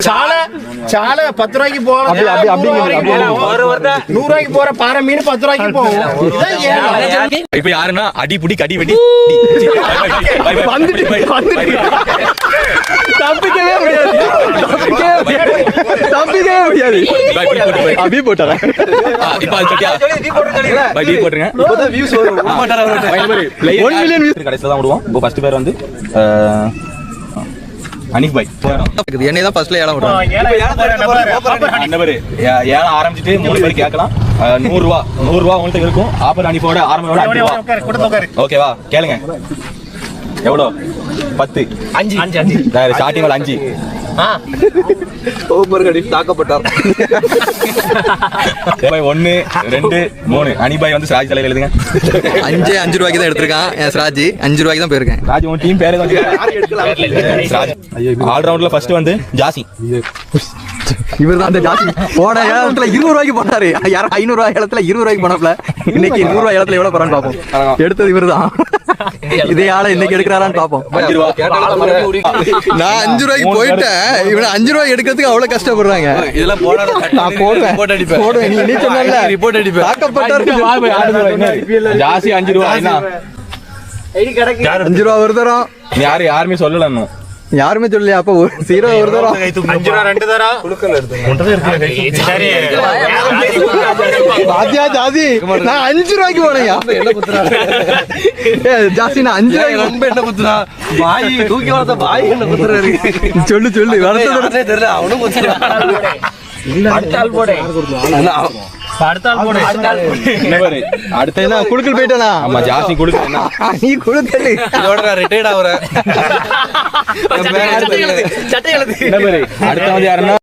சாலை 10 ரூபாய்க்கு போகும், 100 ரூபாய்க்கு போற பாறை மீன் 10 ரூபாய்க்கு போகும். இப்ப யாருன்னா அடி புடி கடி வெடி தப்பிக்கவே முடியாது. அப்படியே போட்டாரா? இப்ப அது சொல்லியா பை பீ போட்டுருங்க. இப்போதான் வியூஸ் வரும். 1 மில்லியன் வியூஸ் கடைசில தான் விடுவோம். இப்போ ஃபர்ஸ்ட் பேர் வந்து அனிக் பாய். என்னை தான் ஃபர்ஸ்ட்ல ஏலம் விடுறோம். ஏலம் ஆரம்பிச்சுட்டு 3 பேர் கேட்கலாம். 100 ரூபா உங்களுக்கு இருக்கும். ஆப்பர் அனிஃபோட ஆரம்ப ஓகேவா? கேளுங்க. எவ்வளோ? 10 5 ஸ்டார்டிங் 5 தாக்கப்பட்டார். 1 2 3 அனிபாய் வந்து சிராஜ் தலையில எழுதுங்க. 5 ரூபாய்க்கு தான் எடுத்திருக்கான். சிராஜ் 5 ரூபாய்க்கு தான் போயிருக்கேன். ராஜ் உன் டீம் பேரு வந்து ஆல் ரவுண்ட்ல ஃபர்ஸ்ட் வந்து ஜாசி. இவர் தான் அந்த ஜாசி. போன ஏலத்துல 20 ரூபாய்க்கு போனாரு. யாரும் 500 ரூபாய் ஏலத்துல 20 ரூபாய்க்கு போனப்பல இன்னைக்கு 100 ரூபாய் ஏலத்துல எவ்வளவு போறான்னு பாப்போம். எடுத்தது இவர் தான். இதே ஆளை இன்னைக்கு எடுக்கிறாரான்னு பாப்போம். 5 ரூபா. நான் 5 ரூபாய்க்கு போயிட்டேன். இவனை 5 ரூபாய் எடுக்கிறதுக்கு அவ்வளவு கஷ்டப்படுறாங்க. இதெல்லாம் நான் போடுவேன். நீ சொன்னல ரிப்போர்ட் அடிப்பேன். தாக்கப்பட்டாரு. ஜாசி 5 ரூபா. என்ன 5 ரூபா ஒரு தரம். யாருமே சொல்லல இன்னும். யாருமே சொல்லலையா? அப்ப 0 ஒரு தரம். 5 ரூபா 2 தரம். பாத்தியா ஜாதி? நான் 5 ரூபாய்க்கு போனேயா? ஜாஸ்தி நான் 5 ரூபாய்க்கு ரொம்ப என்ன குத்துறா? பாய் தூக்கி வளர்த்த பாய் என்ன குத்துறாரு? சொல்லு வளர்த்ததே தெரியல. அவனும் குத்துறான். அடுத்தால் போடு. அடுத்த என்ன குடுக்கல் போயிட்டானா? ஆமா ஜாஸ்தி குடுக்க. நீ குடுக்கல. இதோட ரிட்டையர்ட் ஆவற. அடுத்த வந்து யாருன்னா